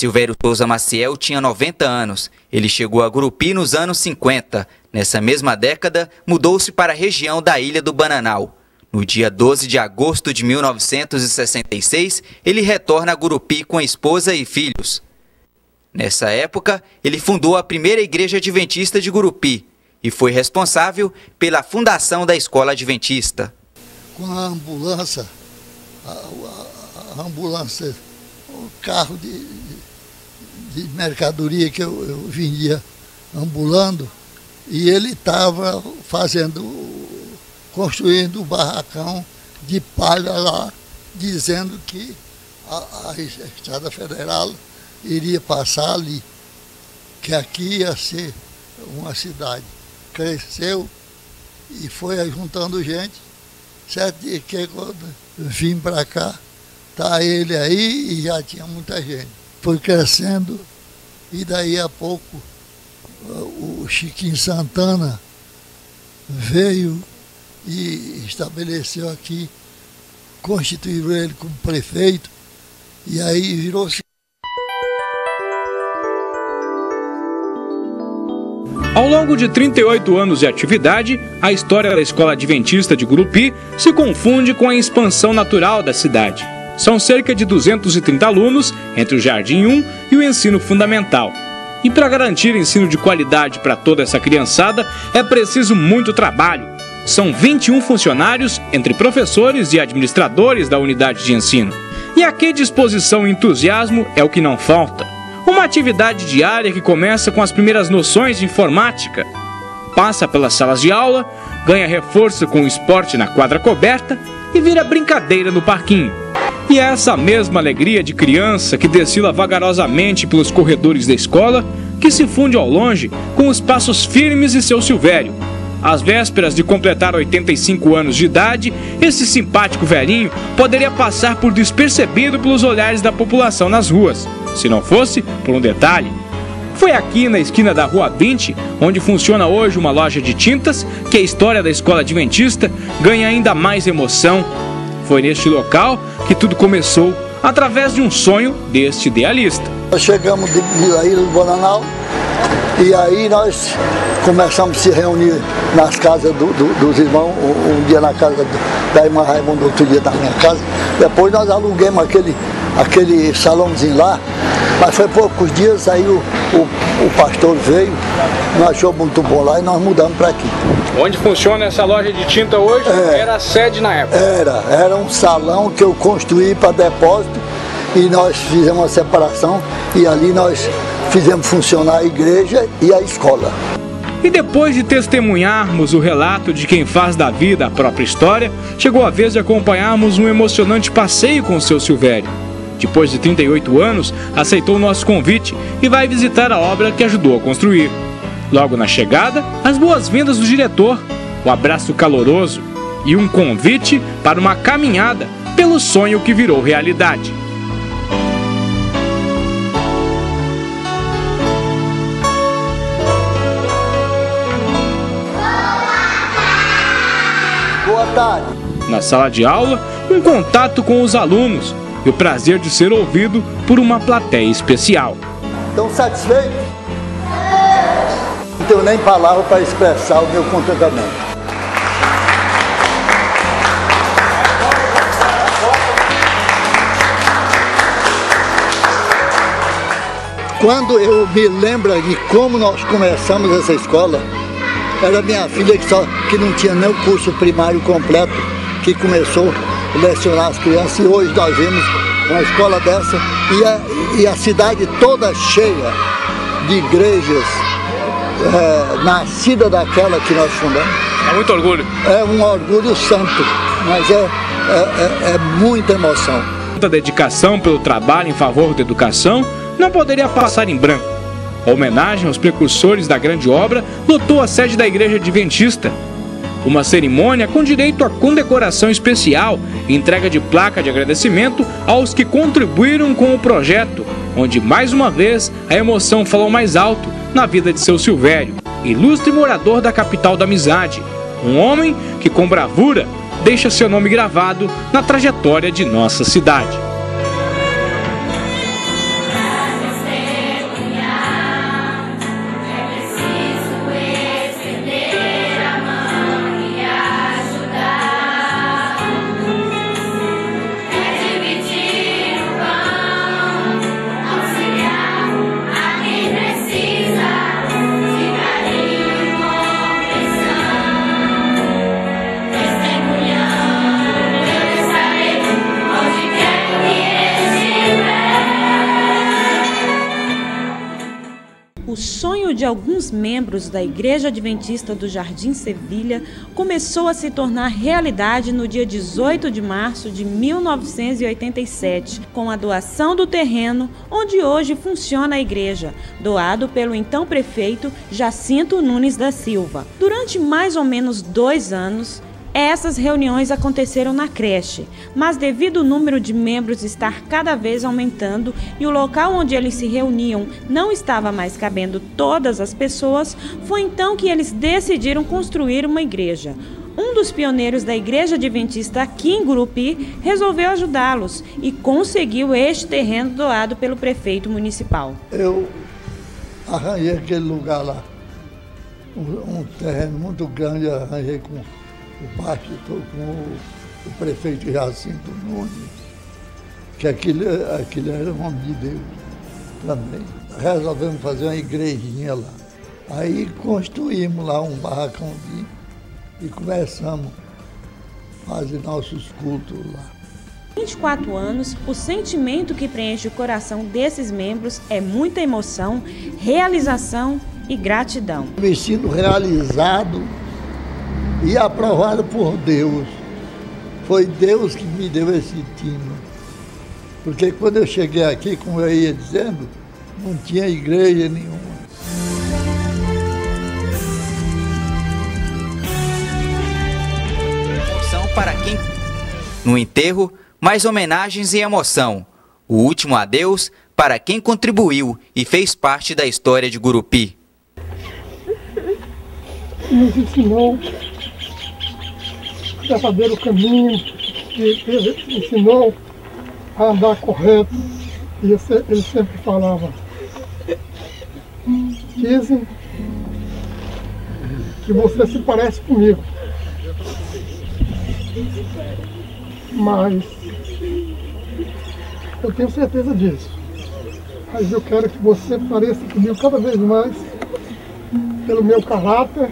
Silvério Souza Maciel tinha 90 anos. Ele chegou a Gurupi nos anos 50. Nessa mesma década, mudou-se para a região da Ilha do Bananal. No dia 12 de agosto de 1966, ele retorna a Gurupi com a esposa e filhos. Nessa época, ele fundou a primeira igreja adventista de Gurupi e foi responsável pela fundação da escola adventista. Com a ambulância, a ambulância, o carro de mercadoria que eu vendia ambulando, e ele estava construindo um barracão de palha lá, dizendo que a Estrada Federal iria passar ali, que aqui ia ser uma cidade. Cresceu e foi juntando gente. Certo dia que quando vim para cá, tá ele aí e já tinha muita gente. Foi crescendo e daí a pouco o Chiquinho Santana veio e estabeleceu aqui, constituiu ele como prefeito e aí virou-se. Ao longo de 38 anos de atividade, a história da Escola Adventista de Gurupi se confunde com a expansão natural da cidade. São cerca de 230 alunos entre o Jardim 1 e o ensino fundamental. E para garantir ensino de qualidade para toda essa criançada, é preciso muito trabalho. São 21 funcionários, entre professores e administradores da unidade de ensino. E aqui disposição e entusiasmo é o que não falta. Uma atividade diária que começa com as primeiras noções de informática, passa pelas salas de aula, ganha reforço com o esporte na quadra coberta e vira brincadeira no parquinho. E é essa mesma alegria de criança que desfila vagarosamente pelos corredores da escola, que se funde ao longe com os passos firmes de seu Silvério. Às vésperas de completar 85 anos de idade, esse simpático velhinho poderia passar por despercebido pelos olhares da população nas ruas, se não fosse por um detalhe. Foi aqui na esquina da Rua 20, onde funciona hoje uma loja de tintas, que a história da Escola Adventista ganha ainda mais emoção. Foi neste local que tudo começou, através de um sonho deste idealista. Nós chegamos da Ilha do Bananal e aí nós começamos a se reunir nas casas dos irmãos, um dia na casa da irmã Raimunda, outro dia na minha casa. Depois nós alugamos aquele salãozinho lá, mas foi poucos dias, aí o pastor veio, não achou muito bom lá e nós mudamos para aqui. Onde funciona essa loja de tinta hoje era a sede na época? Era um salão que eu construí para depósito e nós fizemos uma separação e ali nós fizemos funcionar a igreja e a escola. E depois de testemunharmos o relato de quem faz da vida a própria história, chegou a vez de acompanharmos um emocionante passeio com o seu Silvério. Depois de 38 anos, aceitou o nosso convite e vai visitar a obra que ajudou a construir. Logo na chegada, as boas-vindas do diretor, o abraço caloroso e um convite para uma caminhada pelo sonho que virou realidade. Boa tarde. Na sala de aula, um contato com os alunos e o prazer de ser ouvido por uma plateia especial. Estão satisfeitos? Não tenho nem palavra para expressar o meu contentamento. Quando eu me lembro de como nós começamos essa escola, era minha filha que não tinha nem o curso primário completo, que começou a lecionar as crianças, e hoje nós vemos uma escola dessa e a cidade toda cheia de igrejas nascida daquela que nós fundamos. É muito orgulho. É um orgulho santo, mas é muita emoção. A dedicação pelo trabalho em favor da educação não poderia passar em branco. A homenagem aos precursores da grande obra lotou a sede da Igreja Adventista. Uma cerimônia com direito a condecoração especial e entrega de placa de agradecimento aos que contribuíram com o projeto, onde mais uma vez a emoção falou mais alto na vida de seu Silvério, ilustre morador da capital da amizade, um homem que com bravura deixa seu nome gravado na trajetória de nossa cidade. O sonho de alguns membros da Igreja Adventista do Jardim Sevilha começou a se tornar realidade no dia 18 de março de 1987, com a doação do terreno onde hoje funciona a igreja, doado pelo então prefeito Jacinto Nunes da Silva. Durante mais ou menos 2 anos, essas reuniões aconteceram na creche, mas devido ao número de membros estar cada vez aumentando e o local onde eles se reuniam não estava mais cabendo todas as pessoas, foi então que eles decidiram construir uma igreja. Um dos pioneiros da Igreja Adventista aqui em Gurupi resolveu ajudá-los e conseguiu este terreno doado pelo prefeito municipal. Eu arranjei aquele lugar lá, um terreno muito grande, arranjei com o pastor, com o prefeito Jacinto Nunes, que aquilo era o nome de Deus também. Resolvemos fazer uma igrejinha lá. Aí construímos lá um barracãozinho e começamos a fazer nossos cultos lá. 24 anos, o sentimento que preenche o coração desses membros é muita emoção, realização e gratidão. Me sinto realizado e aprovado por Deus. Foi Deus que me deu esse título. Porque quando eu cheguei aqui, como eu ia dizendo, não tinha igreja nenhuma. Emoção para quem... No enterro, mais homenagens e emoção. O último adeus para quem contribuiu e fez parte da história de Gurupi. Nos ensinou a saber o caminho, ensinou a andar correto. E ele sempre falava: dizem que você se parece comigo, mas eu tenho certeza disso. Mas eu quero que você pareça comigo cada vez mais, pelo meu caráter,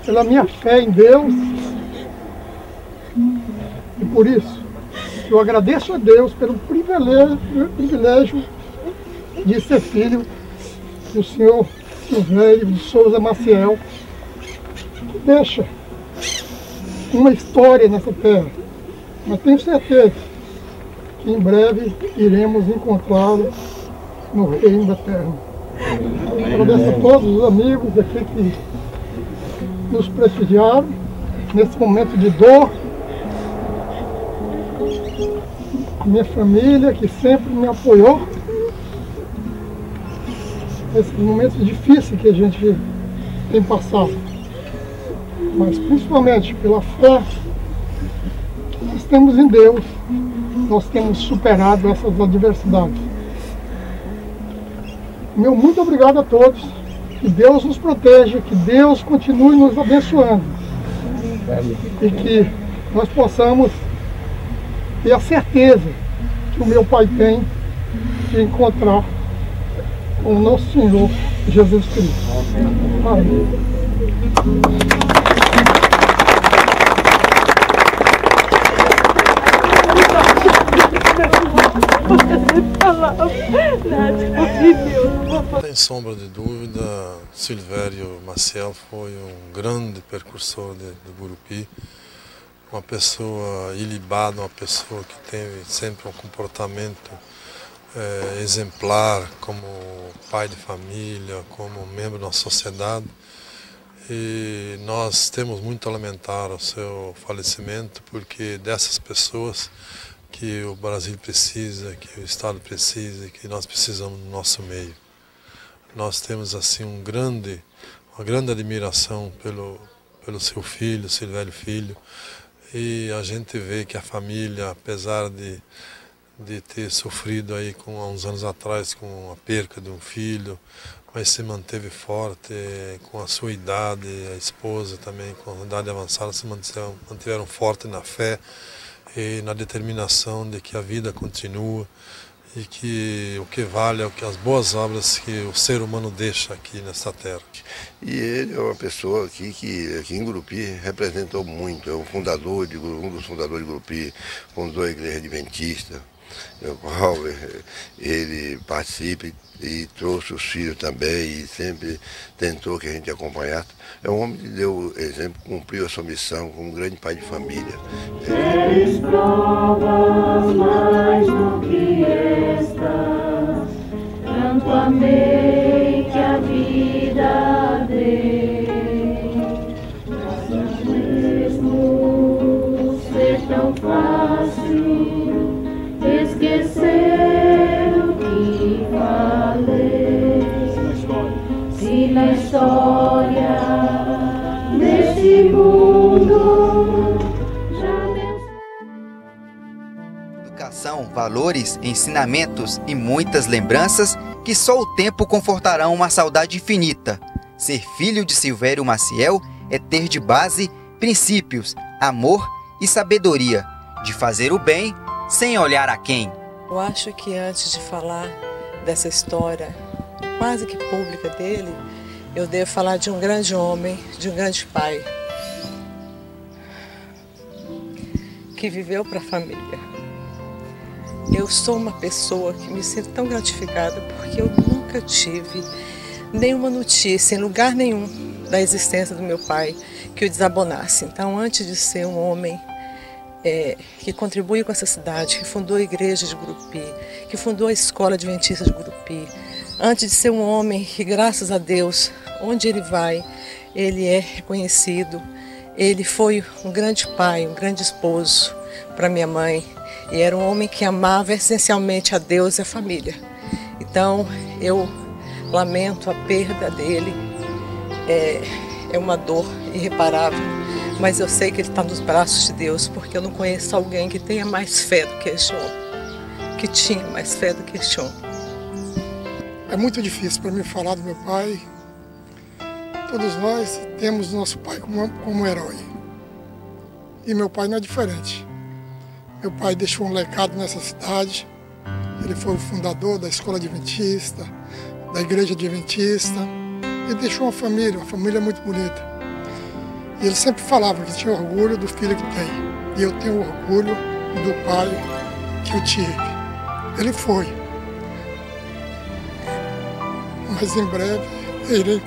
pela minha fé em Deus. E por isso, eu agradeço a Deus pelo privilégio de ser filho do senhor Silvério de Souza Maciel, que deixa uma história nessa terra. Mas tenho certeza que em breve iremos encontrá-lo no reino da terra. Agradeço a todos os amigos aqui que nos prestigiaram nesse momento de dor. Minha família, que sempre me apoiou nesses momentos difíceis que a gente tem passado. Mas principalmente pela fé que nós temos em Deus, nós temos superado essas adversidades. Meu muito obrigado a todos. Que Deus nos proteja, que Deus continue nos abençoando. E que nós possamos ter a certeza que o meu Pai tem de encontrar com o nosso Senhor Jesus Cristo. Amém. Sem sombra de dúvida, Silvério Maciel foi um grande precursor do Gurupi, uma pessoa ilibada, uma pessoa que teve sempre um comportamento exemplar como pai de família, como membro da sociedade. E nós temos muito a lamentar o seu falecimento, porque dessas pessoas que o Brasil precisa, que o Estado precisa, que nós precisamos no nosso meio. Nós temos assim uma grande admiração pelo seu filho, Silvério Filho, e a gente vê que a família, apesar de ter sofrido aí há uns anos atrás com a perca de um filho, mas se manteve forte com a sua idade, a esposa também com a idade avançada se mantiveram fortes na fé e na determinação de que a vida continua e que o que vale é as boas obras que o ser humano deixa aqui nesta terra. E ele é uma pessoa aqui que aqui em Gurupi representou muito, é um dos fundadores de Gurupi, fundou a Igreja Adventista, no qual ele participa e trouxe os filhos também e sempre tentou que a gente acompanhasse. É um homem que deu exemplo, cumpriu a sua missão como um grande pai de família. Queres provas mais do que esta, tanto amei que a vida dei. Graças mesmo ser tão fácil esquecer o que falei. Se na história deste mundo já Educação, valores, ensinamentos e muitas lembranças que só o tempo confortarão uma saudade infinita. Ser filho de Silvério Maciel é ter de base princípios, amor e sabedoria, de fazer o bem sem olhar a quem. Eu acho que antes de falar dessa história quase que pública dele, eu devo falar de um grande homem, de um grande pai, que viveu para a família. Eu sou uma pessoa que me sinto tão gratificada porque eu nunca tive nenhuma notícia, em lugar nenhum, da existência do meu pai que o desabonasse. Então, antes de ser um homem que contribui com essa cidade, que fundou a igreja de Gurupi, que fundou a escola adventista de Gurupi, antes de ser um homem que, graças a Deus, onde ele vai, ele é reconhecido. Ele foi um grande pai, um grande esposo para minha mãe, e era um homem que amava essencialmente a Deus e a família. Então, eu lamento a perda dele, é uma dor irreparável, mas eu sei que ele está nos braços de Deus, porque eu não conheço alguém que tenha mais fé do que este homem, que tinha mais fé do que este homem. É muito difícil para mim falar do meu pai. Todos nós temos nosso pai como herói. E meu pai não é diferente. Meu pai deixou um legado nessa cidade. Ele foi o fundador da escola adventista, da igreja adventista. E deixou uma família muito bonita. E ele sempre falava que tinha orgulho do filho que tem. E eu tenho orgulho do pai que eu tive. Ele foi. Mas em breve eu irei